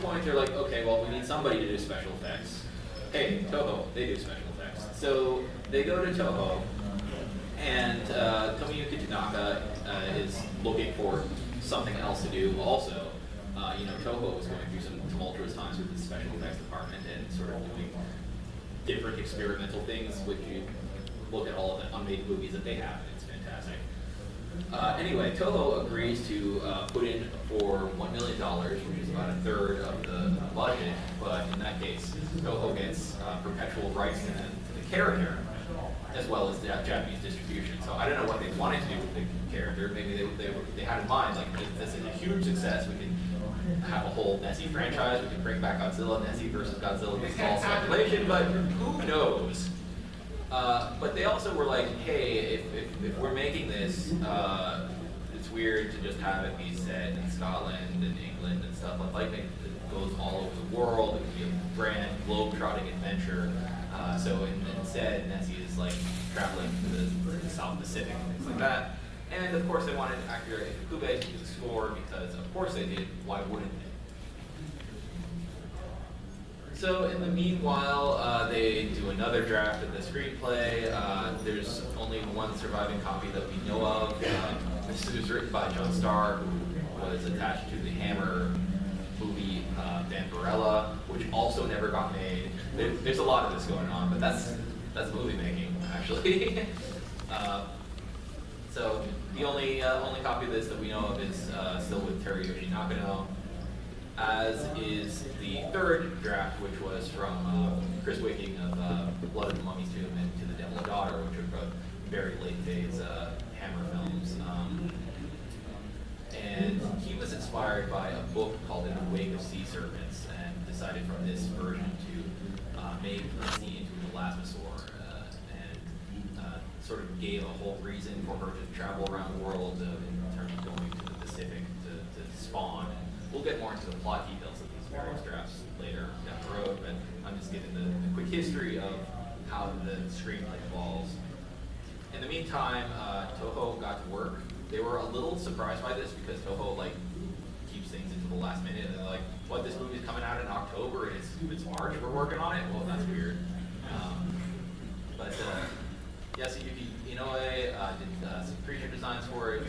point, they're like, okay, well, we need somebody to do special effects. Hey, Toho, they do special effects. So they go to Toho, and Tomoyuki Tanaka is looking for something else to do also. Toho was going through some tumultuous times with the special effects department and sort of doing different experimental things, which you look at all of the unmade movies that they have, and it's fantastic. Anyway, Toho agrees to put in for $1 million, which is about a third of the budget, but in that case, Toho gets perpetual rights to the character, as well as the Japanese distribution. So I don't know what they wanted to do with the character. Maybe they had in mind, like, this is a huge success, we can have a whole Nessie franchise, we can bring back Godzilla, Nessie versus Godzilla, this is all speculation, but who knows? But they also were like, hey, if we're making this, it's weird to just have it be set in Scotland and England and stuff. Like it goes all over the world. It would be a grand globe-trotting adventure. So instead, Nessie is like traveling to the South Pacific and things like that. And of course, they wanted Akira Ifukube to do the score because, of course, they did. Why wouldn't they? So in the meanwhile, they do another draft of the screenplay. There's only one surviving copy that we know of. This was written by John Starr, who was attached to the Hammer movie Vampirella, which also never got made. There's a lot of this going on, but that's movie making, actually. So the only copy of this that we know of is still with Teruyoshi Nakano, as is the third draft, which was from Chris Waking of Blood of the Mummy's Tomb and To the Devil a Daughter, which are both very late phase Hammer films. And he was inspired by a book called In the Wake of Sea Serpents and decided from this version to make Nessie into an elasmosaur and sort of gave a whole reason for her to travel around the world in terms of going to the Pacific to spawn. We'll get more into the plot details of these various drafts later down the road, but I'm just giving the quick history of how the screenplay evolves. In the meantime, Toho got to work. They were a little surprised by this because Toho keeps things into the last minute. And they're like, "What? This movie's coming out in October, and it's March. We're working on it." Well, that's weird. But Yasuyuki Inoue did some creature designs for it.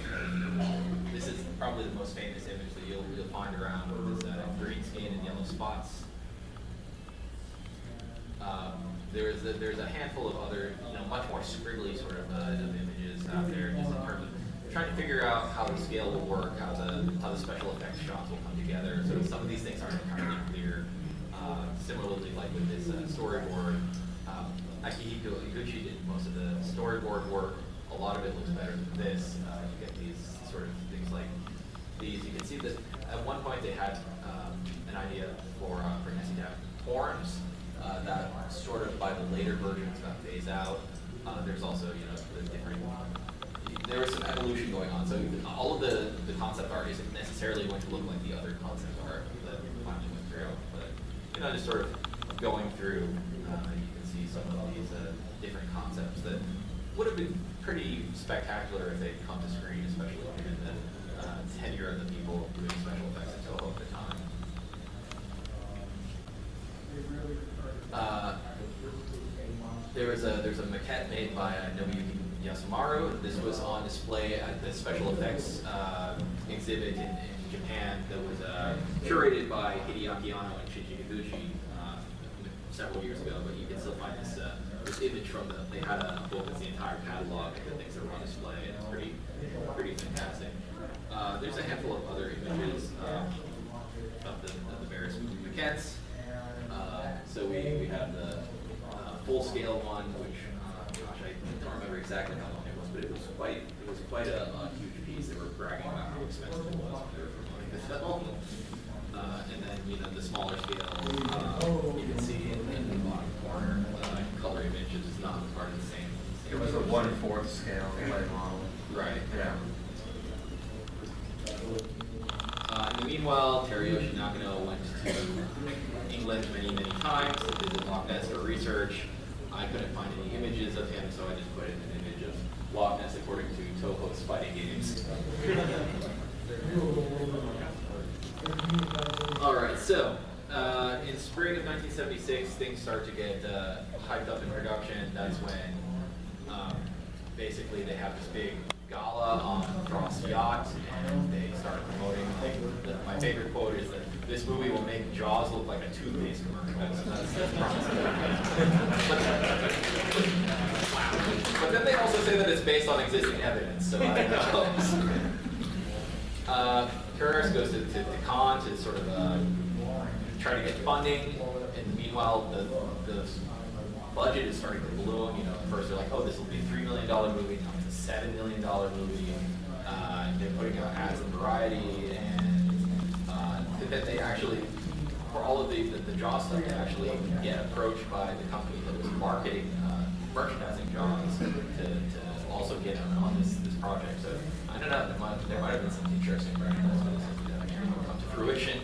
This is probably the most famous image that you'll find around with this green skin and yellow spots. There's a handful of other, much more scribbly sort of images out there, just in terms of trying to figure out how the scale will work, how the special effects shots will come together. So some of these things aren't entirely clear. Similarly, like with this storyboard, Akihiko Iguchi did most of the storyboard work. A lot of it looks better than this. You get these sort of things like these. You can see that at one point they had an idea for Nessie to have horns. That sort of by the later versions got phased out. There's also, the different. There was some evolution going on. So all of the concept art isn't necessarily going to look like the other concept art that finally went through. But just sort of going through, you can see some of these different concepts that would have been pretty spectacular if they'd come to screen, especially given the tenure of the people doing special effects at Toho at the time. There's a maquette made by Nobuyuki Yasumaru. This was on display at the special effects exhibit in Japan that was curated by Hideaki Anno and Shinji Higuchi several years ago, but you can still find this image from they had a book that's the entire catalog of the things that were on display, and it's pretty fantastic. There's a handful of other images of the various maquettes. So we have the full-scale one, which gosh, I don't remember exactly how long it was, but it was quite a huge piece. They were bragging about how expensive it was when they were promoting the film. And then the smaller scale, you can see in the bottom corner, color image is not part of the same. It was a 1/4 scale light model. Right. Yeah. In the meanwhile, Teruyoshi Nakano went to England many times to visit Loch Ness for research. I couldn't find any images of him, so I just put in an image of Loch Ness according to Toho's fighting games. Alright, so So, in spring of 1976, things start to get hyped up in production. That's when basically they have this big gala on Frost's yacht, and they start promoting. My favorite quote is that this movie will make Jaws look like a toothpaste commercial. That's promising. But then they also say that it's based on existing evidence. So I know. Carreras goes to Cannes to sort of try to get funding, and meanwhile the budget is starting to balloon. You know, first they're like, oh, this will be a $3 million movie, now it's a $7 million movie. They're putting out ads in Variety, and that they actually, for all of the Jaws stuff, they actually get approached by the company that was marketing, merchandising Jaws to also get on this project. So I don't know, there might have been some interesting merchandising that come to fruition.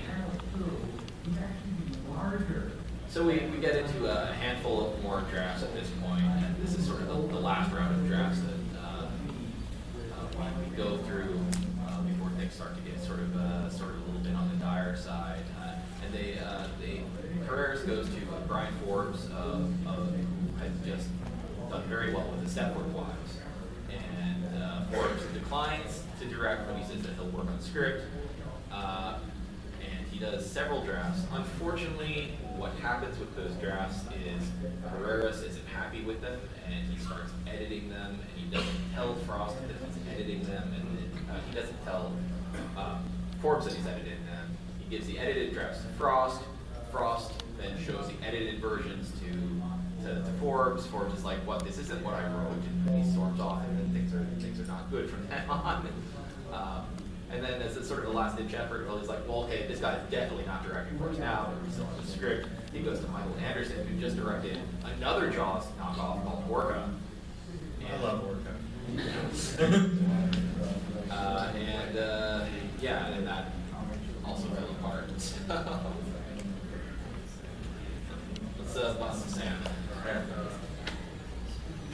So we get into a handful of more drafts at this point, and this is sort of the last round of drafts that we go through before things start to get sort of a little bit on the dire side. And Carreras goes to Brian Forbes, who had just done very well with the Stepford Wives, and Forbes declines to direct, but he says that he'll work on the script. And he does several drafts. Unfortunately, what happens with those drafts is Carreras isn't happy with them, and he starts editing them, and he doesn't tell Frost that he's editing them, and he doesn't tell Forbes that he's editing them. He gives the edited drafts to Frost. Frost then shows the edited versions to Forbes. Forbes is like, "What? This isn't what I wrote," and he storms off, and then things are not good from then on. And then as sort of the last ditch effort, he's like, well, okay, this guy's definitely not directing for us now, but we still have the script. He goes to Michael Anderson, who just directed another Jaws knockoff called Orca. I love Orca. And that also fell apart. Let's bust the sand.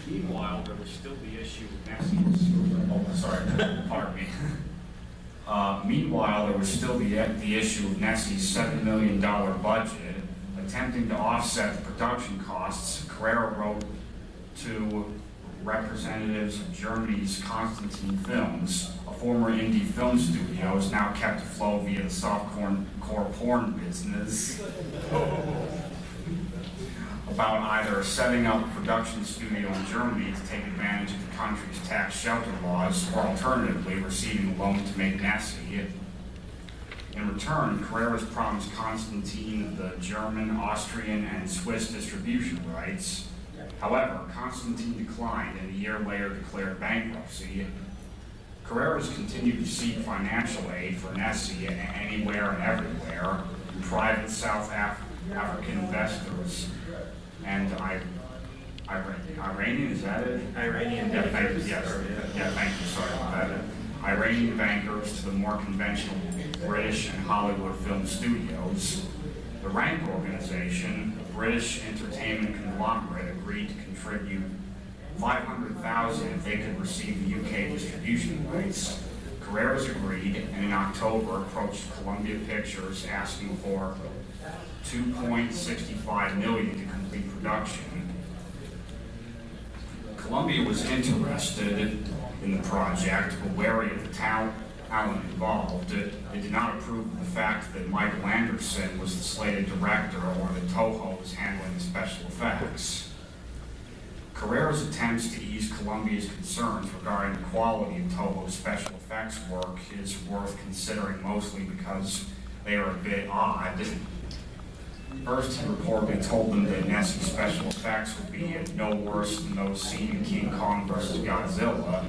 Meanwhile, there was still the issue with Nessie's. Oh, sorry, pardon me. Meanwhile, there was still the issue of Nessie's $7 million budget. Attempting to offset the production costs, Carrera wrote to representatives of Germany's Constantine Films, a former indie film studio, is now kept afloat via the softcore porn business, about either setting up a production studio in Germany to take advantage of the country's tax shelter laws, or alternatively receiving a loan to make Nessie. In return, Carreras promised Constantine the German, Austrian, and Swiss distribution rights. However, Constantine declined and a year later declared bankruptcy. Carreras continued to seek financial aid for Nessie anywhere and everywhere from private South African investors and Iranian, is that it? Iranian. Yeah, thank you. Yes. Yeah, thank you. Sorry about that. Iranian bankers to the more conventional British and Hollywood film studios. The Rank organization, a British entertainment conglomerate, agreed to contribute $500,000 if they could receive the UK distribution rights. Carreras agreed, and in October approached Columbia Pictures asking for $2.65 million to complete production. Columbia was interested in the project, but wary of the talent involved. It did not approve of the fact that Michael Anderson was the slated director or that Toho was handling the special effects. Carrera's attempts to ease Columbia's concerns regarding the quality of Toho's special effects work is worth considering, mostly because they are a bit odd. First, he reportedly told them that Nessie's special effects would be no worse than those seen in King Kong vs. Godzilla,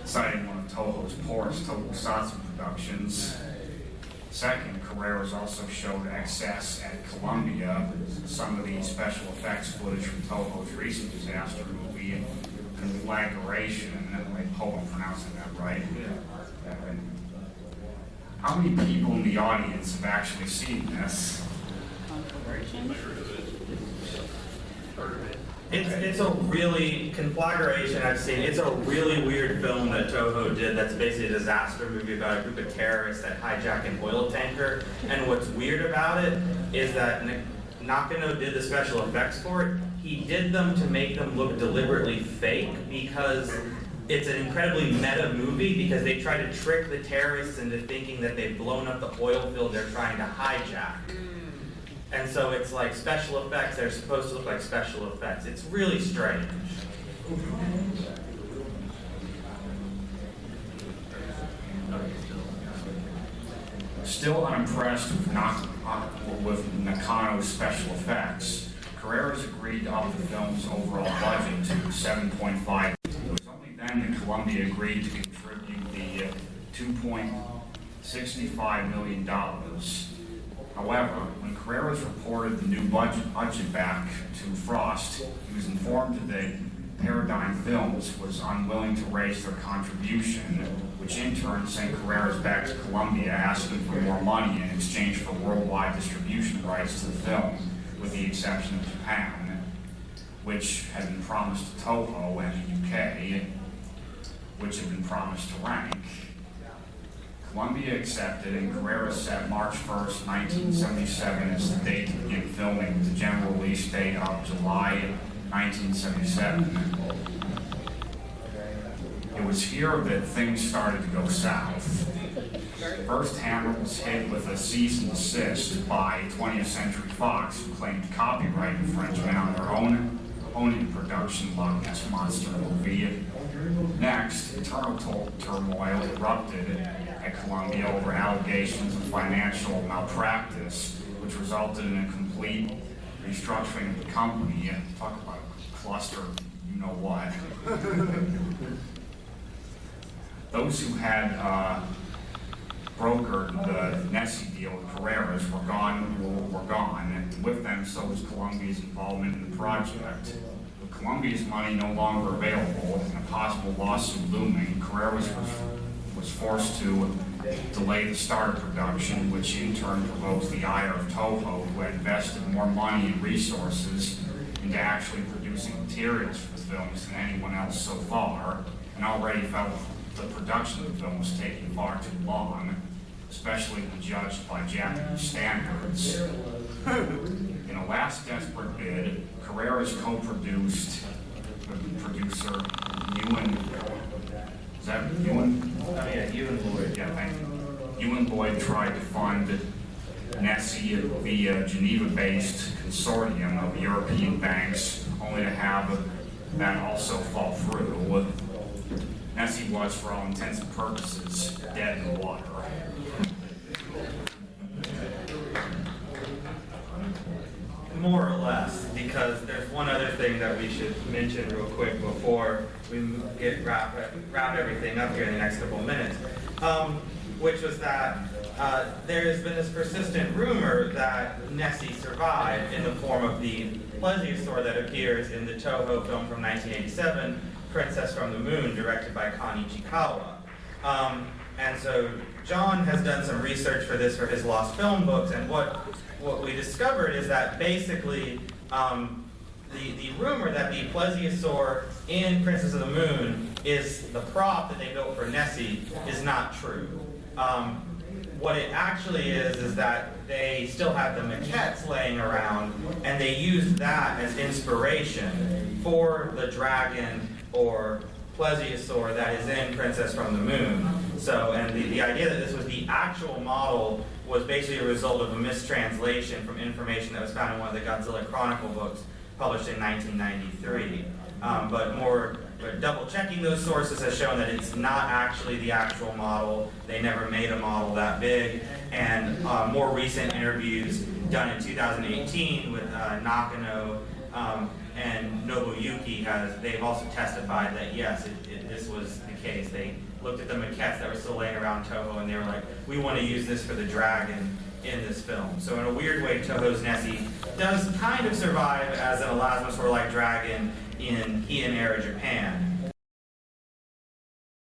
citing one of Toho's poorest tokusatsu productions. Second, Carreras also showed excess at Columbia. Some of the special effects footage from Toho's recent disaster movie, Conflagration, I hope I'm pronouncing that right. How many people in the audience have actually seen this? It's a really, Conflagration I've seen, it's a really weird film that Toho did that's basically a disaster movie about a group of terrorists that hijack an oil tanker. And what's weird about it is that Nakano did the special effects for it. He did them to make them look deliberately fake because it's an incredibly meta movie because they try to trick the terrorists into thinking that they've blown up the oil field they're trying to hijack. And so it's like special effects, they're supposed to look like special effects. It's really strange. Still unimpressed with Nakano's special effects, Carreras agreed to up the film's overall budget to $7.5. It was only then that Columbia agreed to contribute the $2.65 million. However, when Carreras reported the new budget back to Frost, he was informed that Paradigm Films was unwilling to raise their contribution, which in turn sent Carreras back to Columbia asking for more money in exchange for worldwide distribution rights to the film, with the exception of Japan, which had been promised to Toho, and the UK, which had been promised to Rank. Columbia accepted, and Carreras set March 1st, 1977 as the date to begin filming, with the general release date of July 1977. It was here that things started to go south. First Hammer was hit with a cease and desist by 20th Century Fox, who claimed copyright infringement on their own production Loch Ness Monster movie. Next, internal turmoil erupted at Columbia over allegations of financial malpractice, which resulted in a complete restructuring of the company. Talk about a cluster, you know what. Those who had brokered the Nessie deal with Carreras were gone, and with them so was Columbia's involvement in the project. With Columbia's money no longer available and a possible lawsuit looming, Carreras was forced to delay the start of production, which in turn provoked the ire of Toho, who had invested more money and resources into actually producing materials for the films than anyone else so far, and already felt the production of the film was taking far too long, especially when judged by Japanese standards. In a last desperate bid, Carreras co-produced with producer Ewan. Is that Ewan? Oh yeah, Ewan Lloyd. Yeah, thank you. Ewan Lloyd tried to fund Nessie via Geneva-based consortium of European banks, only to have that also fall through. Nessie was, for all intents and purposes, dead in the water. More or less, because there's one other thing that we should mention real quick before we wrap everything up here in the next couple of minutes, which was that there has been this persistent rumor that Nessie survived in the form of the plesiosaur that appears in the Toho film from 1987, Princess from the Moon, directed by Kan Ichikawa. And so John has done some research for this for his Lost Film books, and what we discovered is that basically the rumor that the plesiosaur in Princess of the Moon is the prop that they built for Nessie is not true. What it actually is that they still have the maquettes laying around, and they used that as inspiration for the dragon or plesiosaur that is in Princess from the Moon. So, and the idea that this was the actual model was basically a result of a mistranslation from information that was found in one of the Godzilla Chronicle books published in 1993. But double checking those sources has shown that it's not actually the actual model. They never made a model that big. And more recent interviews done in 2018 with Nakano and Nobuyuki they've also testified that yes, this was the case. They looked at the maquettes that were still laying around Toho, and they were like, we want to use this for the dragon in this film. So in a weird way, Toho's Nessie does kind of survive as an elasmosaur-like dragon in Heian era Japan.